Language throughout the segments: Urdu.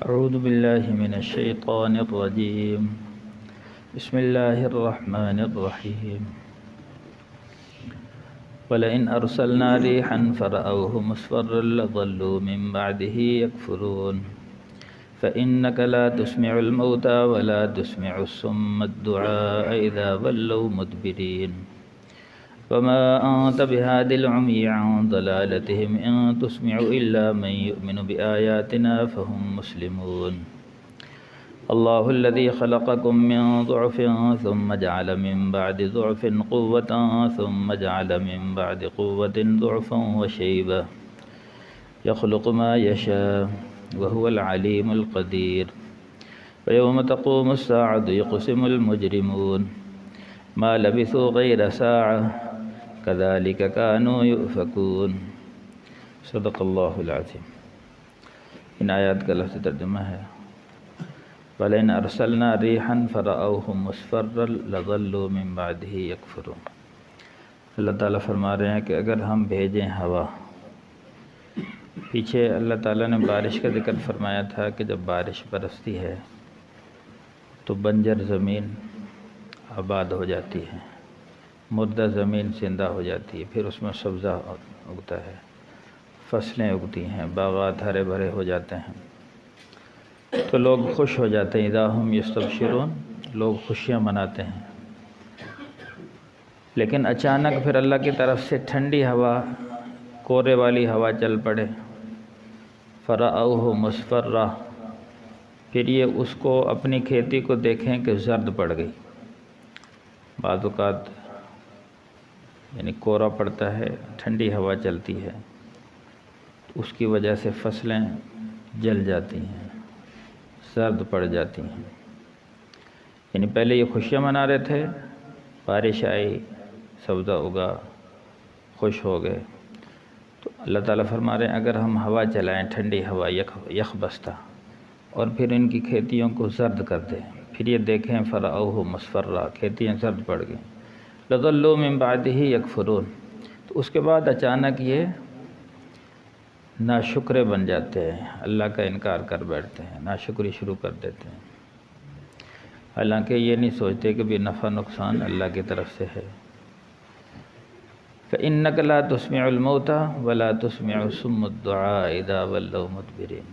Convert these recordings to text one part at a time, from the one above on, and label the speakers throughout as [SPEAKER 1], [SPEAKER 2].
[SPEAKER 1] أعوذ بالله من الشيطان الرجيم. بسم الله الرحمن الرحيم. ولئن أرسلنا ريحا فرأوه مصفرا لظلوا من بعده يكفرون فإنك لا تسمع الموتى ولا تسمع الصم الدعاء إذا ولوا مدبرين وما أنت بهاد العمي عن ضلالتهم إن تسمع إلا من يؤمن بآياتنا فهم مسلمون. الله الذي خلقكم من ضعف ثم جعل من بعد ضعف قوة ثم جعل من بعد قوة ضعفا وشيبة يخلق ما يشاء وهو العليم القدير. ويوم تقوم الساعة يقسم المجرمون ما لبثوا غير ساعة كذلك كانوا يؤفكون. صدق اللہ العظیم. ان آیات کا لفظ ترجمہ ہے وَلَئِنْ أَرْسَلْنَا رِيحًا فَرَأَوْهُ مُصْفَرًّا لَظَلُّوا مِنْ بَعْدِهِ يَكْفُرُونَ. اللہ تعالیٰ فرما رہے ہیں کہ اگر ہم بھیجیں ہوا. پیچھے اللہ تعالیٰ نے بارش کا ذکر فرمایا تھا کہ جب بارش برستی ہے تو بنجر زمین آباد ہو جاتی ہے، مردہ زمین زندہ ہو جاتی ہے، پھر اس میں سبزہ اگتا ہے، فصلیں اگتی ہیں، باغات ہرے بھرے ہو جاتے ہیں، تو لوگ خوش ہو جاتے ہیں. اذا ہم یستبشرون، لوگ خوشیاں مناتے ہیں. لیکن اچانک پھر اللہ کی طرف سے ٹھنڈی ہوا، کورے والی ہوا چل پڑے. فرأوہ مصفرا، پھر یہ اس کو اپنی کھیتی کو دیکھیں کہ زرد پڑ گئی. بعض اوقات یعنی کورا پڑتا ہے، ٹھنڈی ہوا چلتی ہے، اس کی وجہ سے فصلیں جل جاتی ہیں، زرد پڑ جاتی ہیں. یعنی پہلے یہ خوشیاں منا رہے تھے، بارش آئی، سبزہ اگا، خوش ہو گئے. تو اللہ تعالیٰ فرما رہے ہیں اگر ہم ہوا چلائیں، ٹھنڈی ہوا یخ بستہ، اور پھر ان کی کھیتیوں کو زرد کر دیں، پھر یہ دیکھیں فرأوہ مصفرا، کھیتیاں زرد پڑ گئیں. لظلوا من بعدہ یکفرون، تو اس کے بعد اچانک یہ ناشکرے بن جاتے ہیں، اللہ کا انکار کر بیٹھتے ہیں، ناشکری شروع کر دیتے ہیں، حالانکہ یہ نہیں سوچتے کہ بھی نفع نقصان اللہ کی طرف سے ہے. فإنک لا تسمع الموتى ولا تسمع الصم الدعاء اذا ولوا مدبرین.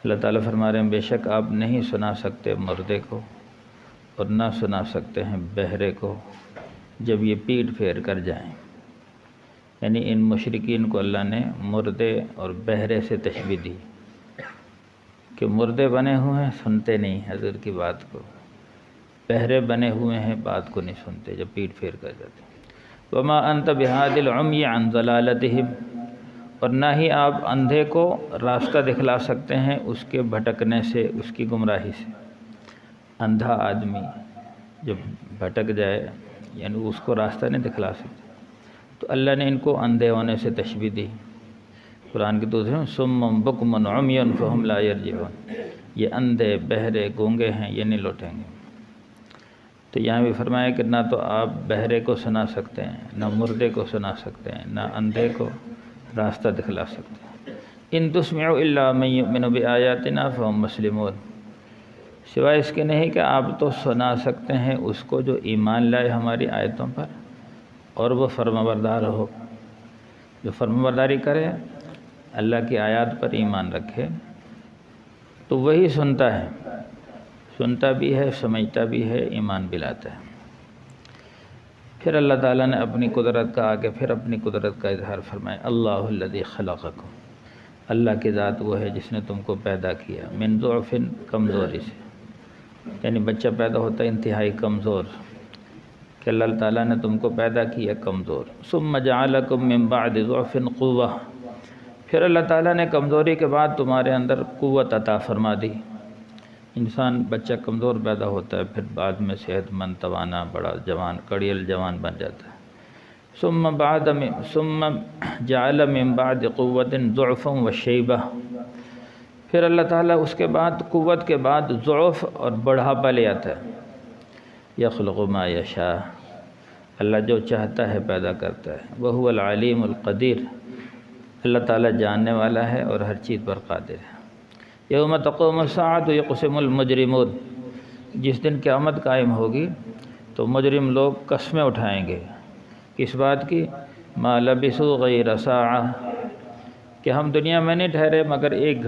[SPEAKER 1] اللہ تعالیٰ فرما رہے ہیں بے شک آپ نہیں سنا سکتے مردے کو اور نہ سنا سکتے ہیں بہرے کو جب یہ پیٹ پھیر کر جائیں. یعنی ان مشرکین کو اللہ نے مردے اور بہرے سے تشبیہ دی کہ مردے بنے ہوئے ہیں، سنتے نہیں حضور کی بات کو، بہرے بنے ہوئے ہیں، بات کو نہیں سنتے جب پیٹ پھیر کر جاتے. وما انت بہاد العمی عن ضلالتہم، اور نہ ہی آپ اندھے کو راستہ دکھلا سکتے ہیں اس کے بھٹکنے سے، اس کی گمراہی سے. اندھا آدمی جب بھٹک جائے یعنی اس کو راستہ نہیں دکھلا سکتے، تو اللہ نے ان کو اندھے ہونے سے تشبیہ دی. قرآن کی دوسرے صم بکم عمی فہم لا یرجعون، یہ اندھے بہرے گونگے ہیں، یہ نہیں لوٹیں گے. تو یہاں بھی فرمایا کہ نہ تو آپ بہرے کو سنا سکتے ہیں، نہ مردے کو سنا سکتے ہیں، نہ اندھے کو راستہ دکھلا سکتے ہیں. ان تسمعوا الا من یؤمن بآیاتنا فہم مسلمون، سوائے اس کے نہیں کہ آپ تو سنا سکتے ہیں اس کو جو ایمان لائے ہماری آیتوں پر اور وہ فرمانبردار ہو. جو فرمانبرداری کرے، اللہ کی آیات پر ایمان رکھے، تو وہی سنتا ہے، سنتا بھی ہے، سمجھتا بھی ہے، ایمان بھی لاتا ہے. پھر اللہ تعالیٰ نے اپنی قدرت کا آگے پھر اپنی قدرت کا اظہار فرمایا. اللہ الذی خلقکم، اللہ کی ذات وہ ہے جس نے تم کو پیدا کیا. من ضعف، کمزوری سے، یعنی بچہ پیدا ہوتا ہے انتہائی کمزور، کہ اللہ تعالیٰ نے تم کو پیدا کیا کمزور. ثم جعلکم من بعد ضعف قوة، پھر اللہ تعالیٰ نے کمزوری کے بعد تمہارے اندر قوت عطا فرما دی. انسان بچہ کمزور پیدا ہوتا ہے، پھر بعد میں صحت مند، توانا، بڑا جوان، کڑیل جوان بن جاتا ہے. ثم جعل من بعد قوة ضعفا وشیبہ، پھر اللہ تعالیٰ اس کے بعد قوت کے بعد ضعف اور بڑھاپا لے آتا ہے. یخلق ما یشاء، اللہ جو چاہتا ہے پیدا کرتا ہے. وہو العلیم القدیر، اللہ تعالیٰ جاننے والا ہے اور ہر چیز پر قادر ہے۔ یوم تقوم الساعۃ یقسم المجرمون، جس دن قیامت قائم ہوگی تو مجرم لوگ قسمیں اٹھائیں گے، کس بات کی؟ ما لبثوا غیر ساعہ، کہ ہم دنیا میں نہیں ٹھہرے مگر ایک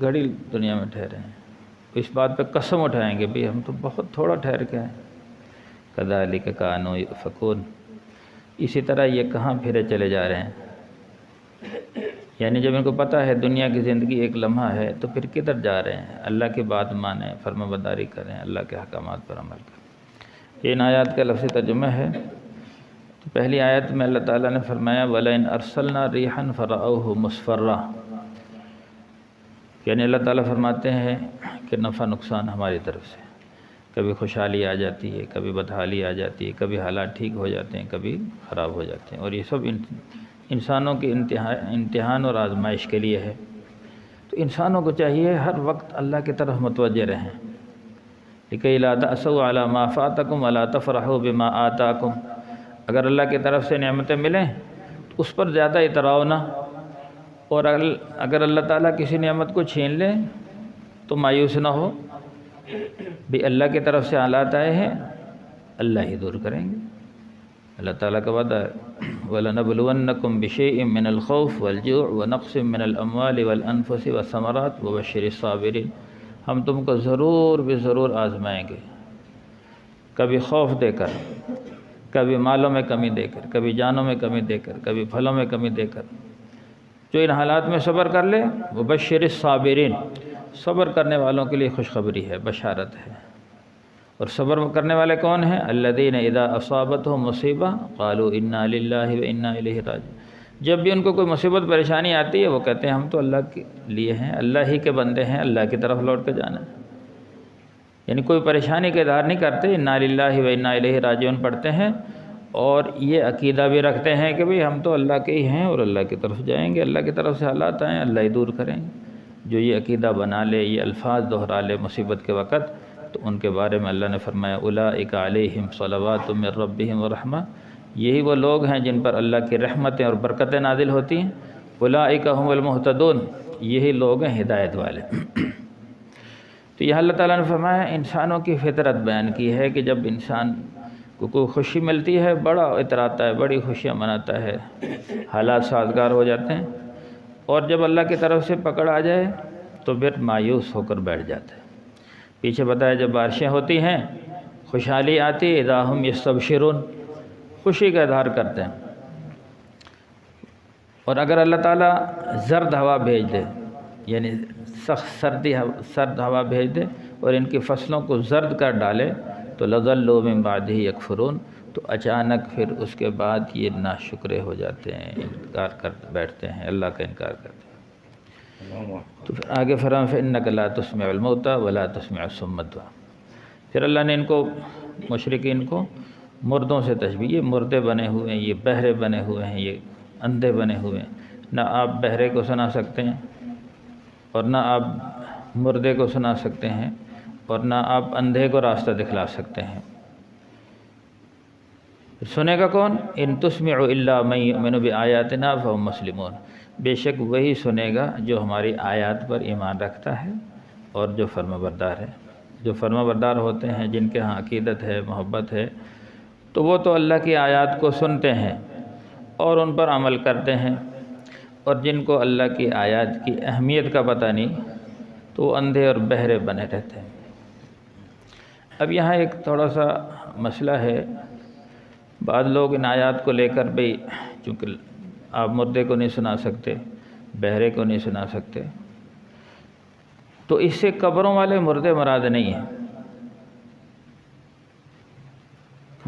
[SPEAKER 1] گھڑی دنیا میں ٹھہرے ہیں۔ اس بات پہ قسم اٹھائیں گے بھی ہم تو بہت تھوڑا ٹھہر کے ہیں۔ کذالک کانوا یؤفکون، اسی طرح یہ کہاں پھرے چلے جا رہے ہیں، یعنی جب ان کو پتہ ہے دنیا کی زندگی ایک لمحہ ہے تو پھر کدھر جا رہے ہیں؟ اللہ کی بات مانیں، فرما برداری کریں، اللہ کے احکامات پر عمل کریں۔ ان آیات کا لفظی ترجمہ ہے۔ تو پہلی آیت میں اللہ تعالیٰ نے فرمایا وَلَئِنْ أَرْسَلْنَا رِيحًا فَرَأَوْهُ مُصْفَرًّا، یعنی اللہ تعالیٰ فرماتے ہیں کہ نفع نقصان ہماری طرف سے، کبھی خوشحالی آ جاتی ہے، کبھی بدحالی آ جاتی ہے، کبھی حالات ٹھیک ہو جاتے ہیں، کبھی خراب ہو جاتے ہیں، اور یہ سب انسانوں کی امتحان اور آزمائش کے لیے ہے۔ تو انسانوں کو چاہیے ہر وقت اللہ کی طرف متوجہ رہیں، لِكَيْ لَا تَأْسَوْا عَلَىٰ مَا فَاتَكُمْ وَلَا تَفْرَحُوا بِمَا آتَاكُمْ، اگر اللہ کی طرف سے نعمتیں ملیں تو اس پر زیادہ اتراؤ نہ، اور اگر اللہ تعالیٰ کسی نعمت کو چھین لے تو مایوس نہ ہو، بھی اللہ کی طرف سے حالات آئے ہیں، اللہ ہی دور کریں گے۔ اللہ تعالیٰ کا وعدہ ہے وَلَنَبْلُوَنَّكُمْ بِشَيْءٍ مِّنَ الْخَوْفِ وَالْجُوعِ وَنَقْصٍ مِّنَ الْأَمْوَالِ وَالْأَنفُسِ وَالثَّمَرَاتِ وَبَشِّرِ الصَّابِرِينَ، ہم تم کو ضرور آزمائیں گے، کبھی خوف دے کر، کبھی مالوں میں کمی دے کر، کبھی جانوں میں کمی دے کر، کبھی پھلوں میں کمی دے کر۔ جو ان حالات میں صبر کر لے وَبَشِّرِ الصَّابِرِينَ، صبر کرنے والوں کے لیے خوشخبری ہے، بشارت ہے۔ اور صبر کرنے والے کون ہیں؟ الذین اذا اصابتهم مصیبہ قالوا انا للہ وانا الیہ راجعون، جب بھی ان کو کوئی مصیبت پریشانی آتی ہے وہ کہتے ہیں ہم تو اللہ کے لیے ہیں، اللہ ہی کے بندے ہیں، اللہ کی طرف لوٹ کے جانا ہے، یعنی کوئی پریشانی کا اظہار نہیں کرتے، انا للہ وانا الیہ راجعون پڑھتے ہیں، اور یہ عقیدہ بھی رکھتے ہیں کہ بھئی ہم تو اللہ کے ہی ہیں اور اللہ کی طرف جائیں گے، اللہ کی طرف سے حالات آئیں اللہ ہی دور کریں گے۔ جو یہ عقیدہ بنا لے، یہ الفاظ دہرا لے مصیبت کے وقت، تو ان کے بارے میں اللہ نے فرمایا اولئک علیہم صلوات من ربہم ورحمہ، یہی وہ لوگ ہیں جن پر اللہ کی رحمتیں اور برکتیں نازل ہوتی ہیں، اولئک هم المہتدون، یہی لوگ ہیں ہدایت والے۔ تو یہ اللہ تعالیٰ نے فرمایا انسانوں کی فطرت بیان کی ہے کہ جب انسان کو کوئی خوشی ملتی ہے بڑا اتراتا ہے، بڑی خوشیاں مناتا ہے، حالات سازگار ہو جاتے ہیں، اور جب اللہ کی طرف سے پکڑ آ جائے تو پھر مایوس ہو کر بیٹھ جاتا ہے۔ پیچھے بتایا جب بارشیں ہوتی ہیں، خوشحالی آتی، اذا ہم یستبشرون، خوشی کا اظہار کرتے ہیں، اور اگر اللہ تعالیٰ زرد ہوا بھیج دے، یعنی سخت سرد ہوا بھیج دے اور ان کی فصلوں کو زرد کر ڈالے تو لَظَلُّوا مِن بَعْدِهِ يَكْفُرُونَ، تو اچانک پھر اس کے بعد یہ ناشکرے ہو جاتے ہیں، انکار کر بیٹھتے ہیں، اللہ کا انکار کرتے ہیں۔ تو پھر آگے فرمایا فَإِنَّكَ لَا تُسْمِعُ الْمَوْتَى وَلَا تُسْمِعُ الصُّمَّ الدُّعَاءَ، پھر اللہ نے ان کو مشرکین کو مردوں سے تشبیہ، یہ مردے بنے ہوئے ہیں، یہ بہرے بنے ہوئے ہیں، یہ اندھے بنے ہوئے ہیں، نہ آپ بہرے کو سنا سکتے ہیں اور نہ آپ مردے کو سنا سکتے ہیں اور نہ آپ اندھے کو راستہ دکھلا سکتے ہیں۔ سنے گا کون؟ ان تسمع الا من یؤمن بآیاتنا فهم مسلمون، بے شک وہی سنے گا جو ہماری آیات پر ایمان رکھتا ہے اور جو فرما بردار ہے۔ جو فرما بردار ہوتے ہیں، جن کے ہاں عقیدت ہے، محبت ہے، تو وہ تو اللہ کی آیات کو سنتے ہیں اور ان پر عمل کرتے ہیں، اور جن کو اللہ کی آیات کی اہمیت کا پتہ نہیں تو وہ اندھے اور بہرے بنے رہتے ہیں۔ اب یہاں ایک تھوڑا سا مسئلہ ہے، بعض لوگ ان آیات کو لے کر بھئی چونکہ آپ مردے کو نہیں سنا سکتے، بہرے کو نہیں سنا سکتے، تو اس سے قبروں والے مردے مراد نہیں ہیں۔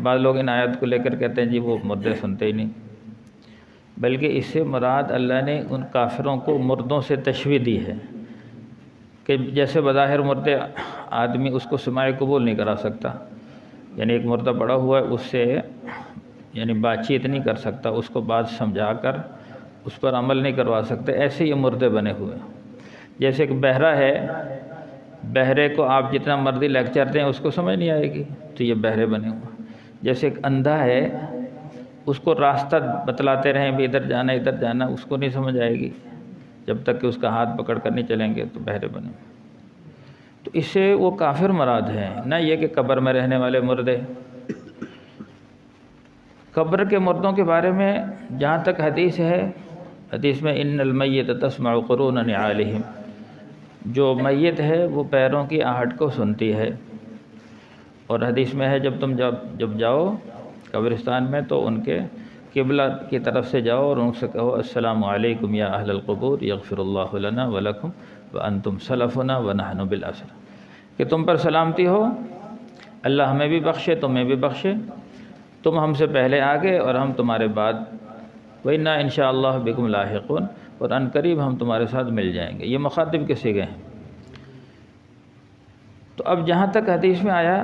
[SPEAKER 1] بعض لوگ ان آیات کو لے کر کہتے ہیں جی وہ مردے سنتے ہی نہیں، بلکہ اس سے مراد اللہ نے ان کافروں کو مردوں سے تشبیہ دی ہے کہ جیسے بظاہر مردے آدمی اس کو سماع قبول نہیں کرا سکتا، یعنی ایک مردہ پڑا ہوا ہے اس سے یعنی بات چیت نہیں کر سکتا، اس کو بات سمجھا کر اس پر عمل نہیں کروا سکتے، ایسے یہ مردے بنے ہوئے ہیں۔ جیسے ایک بہرا ہے، بہرے کو آپ جتنا مرضی لیکچر دیں اس کو سمجھ نہیں آئے گی، تو یہ بہرے بنے ہوئے۔ جیسے ایک اندھا ہے، اس کو راستہ بتلاتے رہیں بھی ادھر جانا، اس کو نہیں سمجھ آئے گی جب تک کہ اس کا ہاتھ پکڑ کر نہیں چلیں گے تو بہرے بنے۔ تو اس سے وہ کافر مراد ہے، نہ یہ کہ قبر میں رہنے والے مردے۔ قبر کے مردوں کے بارے میں جہاں تک حدیث ہے، حدیث میں ان المیت تسمع قرون نعالہم، جو میت ہے وہ پیروں کی آہٹ کو سنتی ہے، اور حدیث میں ہے جب جاؤ قبرستان میں تو ان کے قبلہ کی طرف سے جاؤ اور ان سے کہو السلام علیکم یا اہل القبور یغفر اللہ لنا ولکم وانتم سلفنا ونحن بالاسر، کہ تم پر سلامتی ہو، اللہ ہمیں بھی بخشے تمہیں بھی بخشے، تم ہم سے پہلے آگے اور ہم تمہارے بعد، وَإِنَّا إِنشَاءَ اللَّهُ بِكُمْ لَاحِقُونَ، اور ان قریب ہم تمہارے ساتھ مل جائیں گے۔ یہ مخاطب کے صیغے ہیں۔ تو اب جہاں تک حدیث میں آیا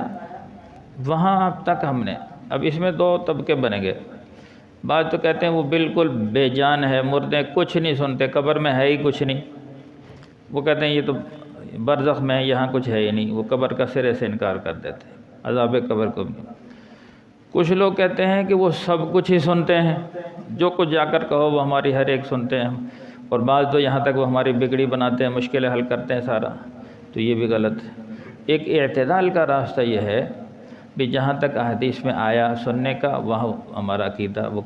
[SPEAKER 1] وہاں اب تک ہم نے، اب اس میں دو طبقے بنے گئے۔ بعض تو کہتے ہیں وہ بالکل بے جان ہے، مردے کچھ نہیں سنتے، قبر میں ہے ہی کچھ نہیں، وہ کہتے ہیں یہ تو برزخ میں ہے، یہاں کچھ ہے ہی نہیں، وہ قبر کا سرے سے انکار کر دیتے ہیں، عذاب قبر کو بھی۔ کچھ لوگ کہتے ہیں کہ وہ سب کچھ ہی سنتے ہیں، جو کچھ جا کر کہو وہ ہماری ہر ایک سنتے ہیں، اور بعض تو یہاں تک وہ ہماری بگڑی بناتے ہیں، مشکلیں حل کرتے ہیں سارا، تو یہ بھی غلط ہے۔ ایک اعتدال کا راستہ یہ ہے کہ جہاں تک احادیث میں آیا سننے کا وہاں ہمارا عقیدہ، وہ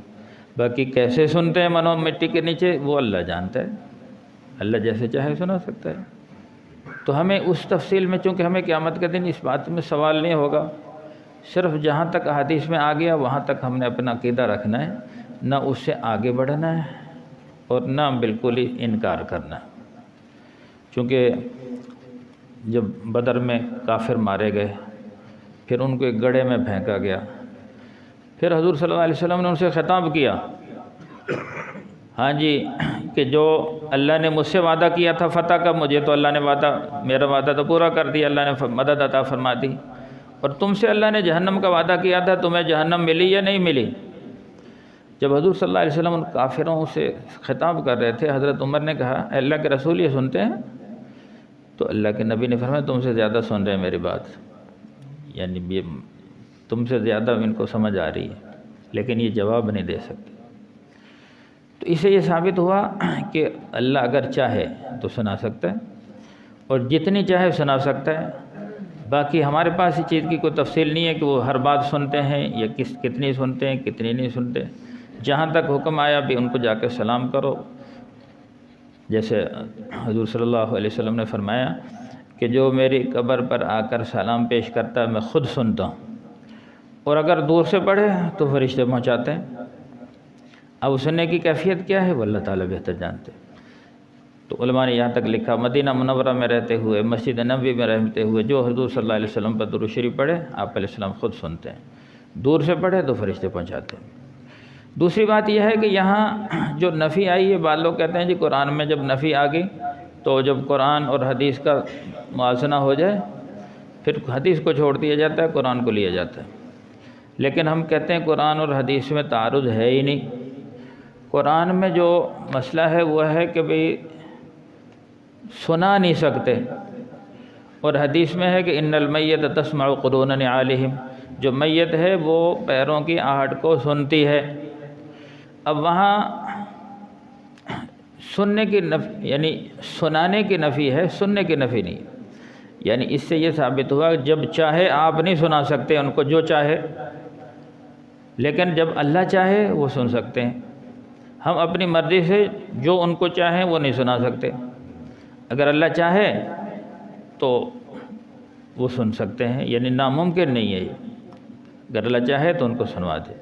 [SPEAKER 1] باقی کیسے سنتے ہیں منو مٹی کے نیچے وہ اللہ جانتا ہے، اللہ جیسے چاہے سنا سکتا ہے۔ تو ہمیں اس تفصیل میں، چونکہ ہمیں قیامت کے دن اس بات میں سوال نہیں ہوگا، صرف جہاں تک احادیث میں آ گیا وہاں تک ہم نے اپنا عقیدہ رکھنا ہے، نہ اس سے آگے بڑھنا ہے اور نہ بالکل ہی انکار کرنا ہے۔ چونکہ جب بدر میں کافر مارے گئے، پھر ان کو ایک گڑھے میں پھینکا گیا، پھر حضور صلی اللہ علیہ وسلم نے ان سے خطاب کیا، ہاں جی، کہ جو اللہ نے مجھ سے وعدہ کیا تھا فتح کا، مجھے تو اللہ نے میرا وعدہ تو پورا کر دیا، اللہ نے مدد عطا فرما دی، اور تم سے اللہ نے جہنم کا وعدہ کیا تھا، تمہیں جہنم ملی یا نہیں ملی؟ جب حضور صلی اللہ علیہ وسلم ان کافروں سے خطاب کر رہے تھے، حضرت عمر نے کہا اے اللہ کے رسول یہ سنتے ہیں؟ تو اللہ کے نبی نے فرمایا تم سے زیادہ سن رہے ہیں میری بات، یعنی یہ تم سے زیادہ ان کو سمجھ آ رہی ہے، لیکن یہ جواب نہیں دے سکتے۔ تو اسے یہ ثابت ہوا کہ اللہ اگر چاہے تو سنا سکتا ہے، اور جتنی چاہے سنا سکتا ہے، باقی ہمارے پاس اس چیز کی کوئی تفصیل نہیں ہے کہ وہ ہر بات سنتے ہیں یا کتنی سنتے ہیں کتنی نہیں سنتے۔ جہاں تک حکم آیا بھی ان کو جا کے سلام کرو، جیسے حضور صلی اللہ علیہ وسلم نے فرمایا کہ جو میری قبر پر آ کر سلام پیش کرتا ہے میں خود سنتا ہوں، اور اگر دور سے پڑھے تو فرشتے پہنچاتے ہیں۔ اب سننے کی کیفیت کیا ہے وہ اللہ تعالیٰ بہتر جانتے ہیں۔ تو علماء نے یہاں تک لکھا مدینہ منورہ میں رہتے ہوئے، مسجد نبوی میں رہتے ہوئے جو حضور صلی اللہ علیہ وسلم پر درود شریف پڑھے آپ علیہ السلام خود سنتے ہیں، دور سے پڑھے تو فرشتے پہنچاتے ہیں۔ دوسری بات یہ ہے کہ یہاں جو نفی آئی ہے، بعض لوگ کہتے ہیں جی قرآن میں جب نفی آ گئی تو جب قرآن اور حدیث کا موازنہ ہو جائے پھر حدیث کو چھوڑ دیا جاتا ہے، قرآن کو لیا جاتا ہے، لیکن ہم کہتے ہیں قرآن اور حدیث میں تعارض ہے ہی نہیں۔ قرآن میں جو مسئلہ ہے وہ ہے کہ بھئی سنا نہیں سکتے، اور حدیث میں ہے کہ ان المیت تسمع قرون نعالہم، جو میت ہے وہ پیروں کی آہٹ کو سنتی ہے۔ اب وہاں سننے کی نفی، یعنی سنانے کی نفی ہے، سننے کی نفی نہیں، یعنی اس سے یہ ثابت ہوا جب چاہے آپ نہیں سنا سکتے ان کو جو چاہے، لیکن جب اللہ چاہے وہ سن سکتے ہیں۔ ہم اپنی مرضی سے جو ان کو چاہیں وہ نہیں سنا سکتے، اگر اللہ چاہے تو وہ سن سکتے ہیں، یعنی ناممکن نہیں ہے یہ، اگر اللہ چاہے تو ان کو سنوا دے۔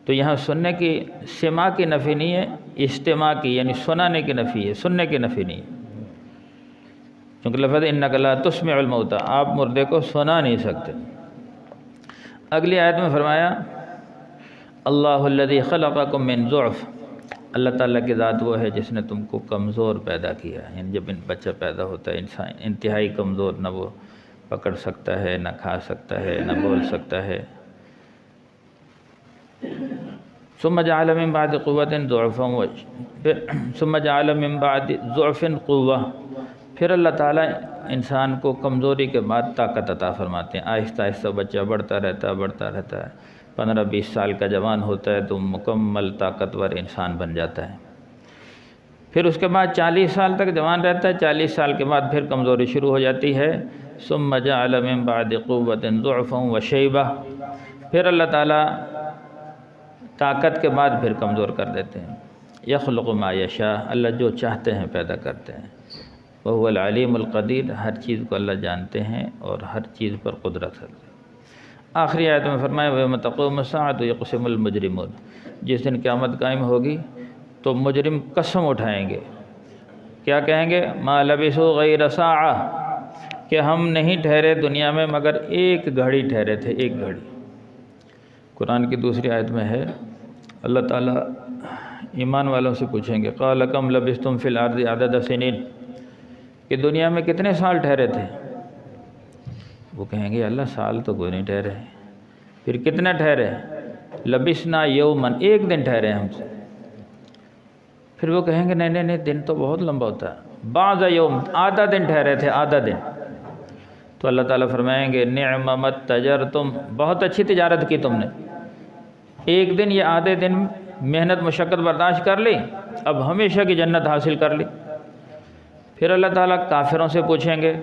[SPEAKER 1] تو یہاں سننے کی سماع کی نفی نہیں ہے، استماع کی، یعنی سنانے کی نفی ہے، سننے کی نفی نہیں ہے، کیونکہ لفظ انک لا تسمع الموتى، آپ مردے کو سنا نہیں سکتے۔ اگلی آیت میں فرمایا اللہ الذی خلقکم من ضعف، اللہ تعالیٰ کی ذات وہ ہے جس نے تم کو کمزور پیدا کیا، یعنی جب بچہ پیدا ہوتا ہے انسان انتہائی کمزور، نہ وہ پکڑ سکتا ہے، نہ کھا سکتا ہے، نہ بول سکتا ہے۔ ثم جعل من بعد قوة ضعفا ثم جعل من بعد ضعف قوة، پھر اللہ تعالیٰ انسان کو کمزوری کے بعد طاقت عطا فرماتے ہیں، آہستہ آہستہ بچہ بڑھتا رہتا ہے، 15-20 سال کا جوان ہوتا ہے تو مکمل طاقتور انسان بن جاتا ہے، پھر اس کے بعد 40 سال تک جوان رہتا ہے، 40 سال کے بعد پھر کمزوری شروع ہو جاتی ہے، ثم جعل من بعد قوة ضعفا وشیبہ، پھر اللہ تعالیٰ طاقت کے بعد پھر کمزور کر دیتے ہیں۔ یخلق ما یشاء، اللہ جو چاہتے ہیں پیدا کرتے ہیں، وهو العلیم القدیر، ہر چیز کو اللہ جانتے ہیں اور ہر چیز پر قدرت ہے۔ آخری آیت میں فرمایا وَيَوْمَ تَقُومُ السَّاعَةُ يُقْسِمُ الْمُجْرِمُونَ، جس دن قیامت قائم ہوگی تو مجرم قسم اٹھائیں گے، کیا کہیں گے؟ مَا لَبِثُوا غَيْرَ سَاعَةٍ، کہ ہم نہیں ٹھہرے دنیا میں مگر ایک گھڑی ٹھہرے تھے، ایک گھڑی۔ قرآن کی دوسری آیت میں ہے اللہ تعالیٰ ایمان والوں سے پوچھیں گے قَالَ كَمْ لَبِثْتُمْ فِي الْأَرْضِ عَدَدَ سِنِينَ، کہ دنیا میں کتنے سال ٹھہرے تھے؟ وہ کہیں گے اللہ سال تو کوئی نہیں ٹھہرے، پھر کتنے ٹھہرے؟ لبثنا یومن، ایک دن ٹھہرے ہم سے۔ پھر وہ کہیں گے نہیں دن تو بہت لمبا ہوتا ہے، بعض یوم، آدھا دن ٹھہرے تھے، آدھا دن۔ تو اللہ تعالیٰ فرمائیں گے نعم ما تجرتم، بہت اچھی تجارت کی تم نے، ایک دن یا آدھے دن محنت مشقت برداشت کر لی، اب ہمیشہ کی جنت حاصل کر لی۔ پھر اللہ تعالیٰ کافروں سے پوچھیں گے،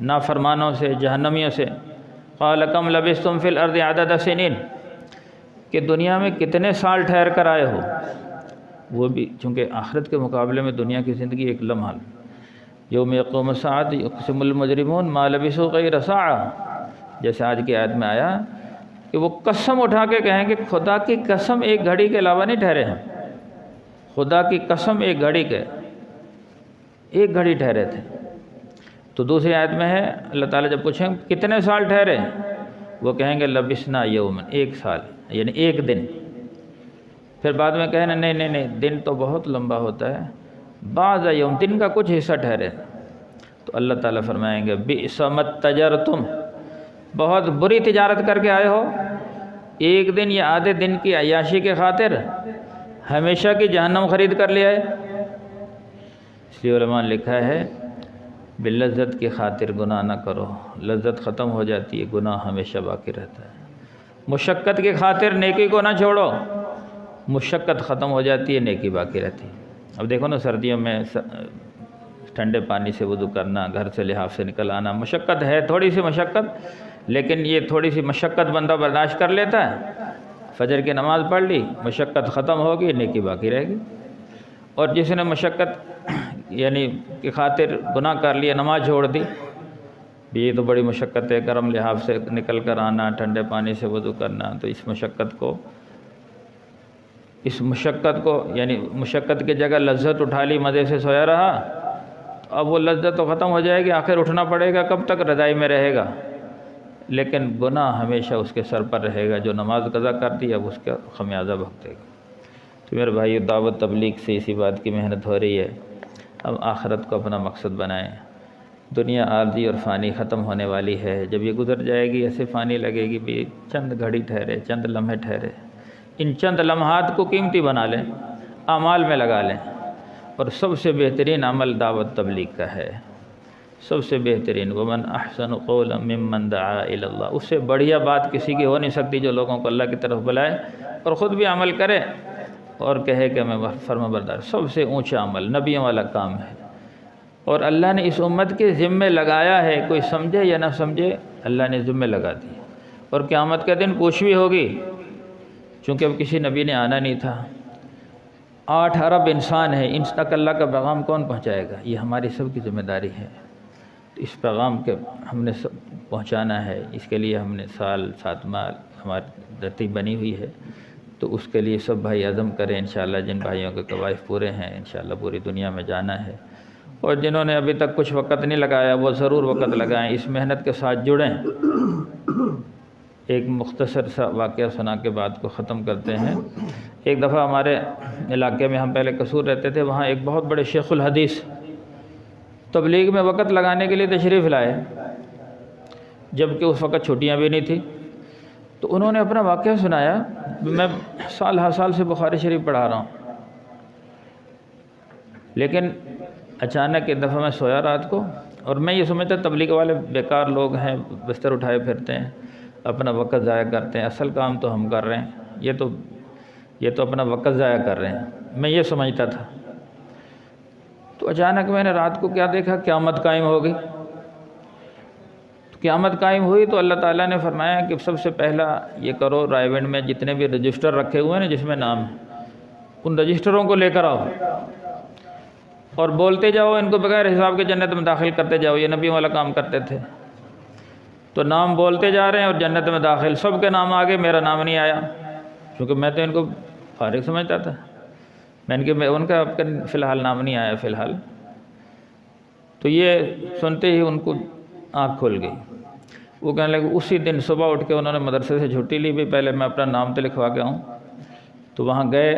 [SPEAKER 1] نافرمانوں سے، جہنمیوں سے، قال کم لبثتم فی الارض عدد سنین، کہ دنیا میں کتنے سال ٹھہر کر آئے ہو؟ وہ بھی چونکہ آخرت کے مقابلے میں دنیا کی زندگی ایک لمحہ، یوم یقوم الساعۃ یقسم المجرمون ما لبثوا غیر ساعہ، جیسے آج کی آیت میں آیا کہ وہ قسم اٹھا کے کہیں گے خدا کی قسم ایک گھڑی کے علاوہ نہیں ٹھہرے ہیں، خدا کی قسم ایک گھڑی کے، ایک گھڑی ٹھہرے تھے۔ تو دوسری آیت میں ہے اللہ تعالیٰ جب پوچھیں کتنے سال ٹھہرے، وہ کہیں گے لبثنا یومن، ایک سال یعنی ایک دن۔ پھر بعد میں کہیں نہیں دن تو بہت لمبا ہوتا ہے، بعض یوم، دن کا کچھ حصہ ٹھہرے۔ تو اللہ تعالیٰ فرمائیں گے بئس ما تجرتم، بہت بری تجارت کر کے آئے ہو، ایک دن یا آدھے دن کی عیاشی کے خاطر ہمیشہ کی جہنم خرید کر لے آئے۔ اس لیے علماء نے لکھا ہے باللذت کی خاطر گناہ نہ کرو، لذت ختم ہو جاتی ہے، گناہ ہمیشہ باقی رہتا ہے۔ مشقت کی خاطر نیکی کو نہ چھوڑو، مشقت ختم ہو جاتی ہے، نیکی باقی رہتی ہے۔ اب دیکھو نا سردیوں میں ٹھنڈے پانی سے وضو کرنا، گھر سے لحاف سے نکل آنا، مشقت ہے، تھوڑی سی مشقت، لیکن یہ تھوڑی سی مشقت بندہ برداشت کر لیتا ہے، فجر کی نماز پڑھ لی، مشقت ختم ہوگی، نیکی باقی رہے گی۔ اور جس نے مشقت یعنی کی خاطر گناہ کر لیا، نماز چھوڑ دی، یہ تو بڑی مشقت ہے، گرم لحاف سے نکل کر آنا، ٹھنڈے پانی سے وضو کرنا، تو اس مشقت کو یعنی مشقت کی جگہ لذت اٹھا لی، مزے سے سویا رہا، تو اب وہ لذت تو ختم ہو جائے گی، آخر اٹھنا پڑے گا، کب تک رضائی میں رہے گا، لیکن گناہ ہمیشہ اس کے سر پر رہے گا۔ جو نماز قضا کرتی ہے اب اس کا خمیازہ بھگتے گا۔ تو میرے بھائی دعوت تبلیغ سے اسی بات کی محنت ہو رہی ہے، اب آخرت کو اپنا مقصد بنائیں۔ دنیا عارضی اور فانی ختم ہونے والی ہے، جب یہ گزر جائے گی ایسے فانی لگے گی، بھی چند گھڑی ٹھہرے، چند لمحے ٹھہرے، ان چند لمحات کو قیمتی بنا لیں، اعمال میں لگا لیں، اور سب سے بہترین عمل دعوت تبلیغ کا ہے، سب سے بہترین۔ ومن احسن قولا ممن دعا الی اللہ، اس سے بڑھیا بات کسی کی ہو نہیں سکتی جو لوگوں کو اللہ کی طرف بلائے اور خود بھی عمل کرے اور کہے کہ میں فرما بردار۔ سب سے اونچا عمل نبیوں والا کام ہے، اور اللہ نے اس امت کے ذمے لگایا ہے، کوئی سمجھے یا نہ سمجھے اللہ نے ذمے لگا دی، اور قیامت کے دن پوچھ بھی ہوگی، چونکہ اب کسی نبی نے آنا نہیں تھا، 8 ارب انسان ہے، ان تک اللہ کا پیغام کون پہنچائے گا؟ یہ ہماری سب کی ذمہ داری ہے۔ تو اس پیغام کے ہم نے سب پہنچانا ہے، اس کے لیے ہم نے سال 7 ماہ ہماری ترتیب بنی ہوئی ہے، تو اس کے لیے سب بھائی عزم کریں انشاءاللہ۔ جن بھائیوں کے قوائف پورے ہیں انشاءاللہ پوری دنیا میں جانا ہے، اور جنہوں نے ابھی تک کچھ وقت نہیں لگایا وہ ضرور وقت لگائیں، اس محنت کے ساتھ جڑیں۔ ایک مختصر سا واقعہ سنا کے بات کو ختم کرتے ہیں۔ ایک دفعہ ہمارے علاقے میں، ہم پہلے قصور رہتے تھے، وہاں ایک بہت بڑے شیخ الحدیث تبلیغ میں وقت لگانے کے لیے تشریف لائے، جبکہ اس وقت چھٹیاں بھی نہیں تھیں، تو انہوں نے اپنا واقعہ سنایا۔ میں سال ہر سال سے بخاری شریف پڑھا رہا ہوں، لیکن اچانک ایک دفعہ میں سویا رات کو، اور میں یہ سمجھتا تبلیغ والے بیکار لوگ ہیں، بستر اٹھائے پھرتے ہیں، اپنا وقت ضائع کرتے ہیں، اصل کام تو ہم کر رہے ہیں، یہ تو اپنا وقت ضائع کر رہے ہیں، میں یہ سمجھتا تھا۔ تو اچانک میں نے رات کو کیا دیکھا، قیامت قائم ہو گئی۔ قیامت قائم ہوئی تو اللہ تعالیٰ نے فرمایا کہ سب سے پہلا یہ کرو، رائے ونڈ میں جتنے بھی رجسٹر رکھے ہوئے ہیں نا جس میں نام ہے، ان رجسٹروں کو لے کر آؤ اور بولتے جاؤ، ان کو بغیر حساب کے جنت میں داخل کرتے جاؤ۔ یہ نبیوں والا کام کرتے تھے، تو نام بولتے جا رہے ہیں اور جنت میں داخل، سب کے نام آگے، میرا نام نہیں آیا، کیونکہ میں تو ان کو فارغ سمجھتا تھا، ان کا اب فی الحال نام نہیں آیا فی الحال۔ تو یہ سنتے ہی ان کو آنکھ کھل گئی، وہ کہنے لگے اسی دن صبح اٹھ کے انہوں نے مدرسے سے چھٹی لی، بھی پہلے میں اپنا نام تو لکھوا کے آؤں۔ تو وہاں گئے،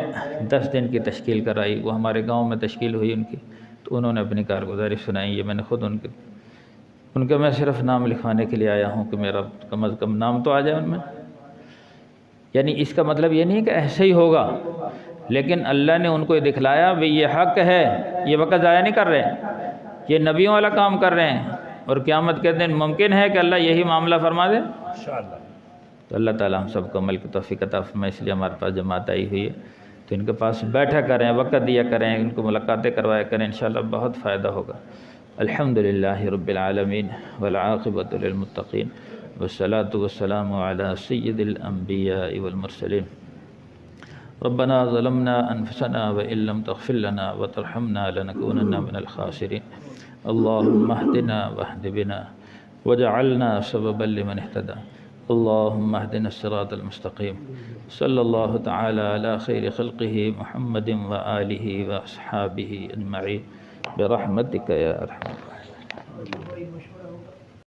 [SPEAKER 1] 10 دن کی تشکیل کرائی، وہ ہمارے گاؤں میں تشکیل ہوئی ان کی، تو انہوں نے اپنی کارگزاری سنائی، یہ میں نے خود ان کے میں صرف نام لکھوانے کے لیے آیا ہوں کہ میرا کم از کم نام تو آ جائے ان میں۔ یعنی اس کا مطلب یہ نہیں کہ ایسے ہی ہوگا، لیکن اللہ نے ان کو یہ دکھلایا بھی یہ حق ہے، یہ وقت ضائع نہیں کر رہے ہیں، یہ نبیوں والا کام کر رہے ہیں، اور قیامت کے دن ممکن ہے کہ اللہ یہی معاملہ فرما دے انشاءاللہ۔ تو اللہ تعالیٰ ہم سب کو عمل کی توفیق عطا فرمائے، اس لیے ہمارے پاس جماعت آئی ہوئی ہے، تو ان کے پاس بیٹھا کریں، وقت دیا کریں، ان کو ملاقاتیں کروایا کریں، انشاءاللہ بہت فائدہ ہوگا۔ الحمدللہ رب العالمین والعاقبۃ للمتقین والصلاة والسلام علی سید الانبیاء والمرسلین۔ ربنا ظلمنا انفسنا وإن لم تغفر لنا وترحمنا لنكونن من الخاسرين اللهم اهدنا واهد بنا وجعلنا سببا لمن اهتدى اللهم اهدنا الصراط المستقيم صلى الله تعالى على خير خلقه محمد وآله وأصحابه أجمعين برحمتك يا أرحم الراحمين۔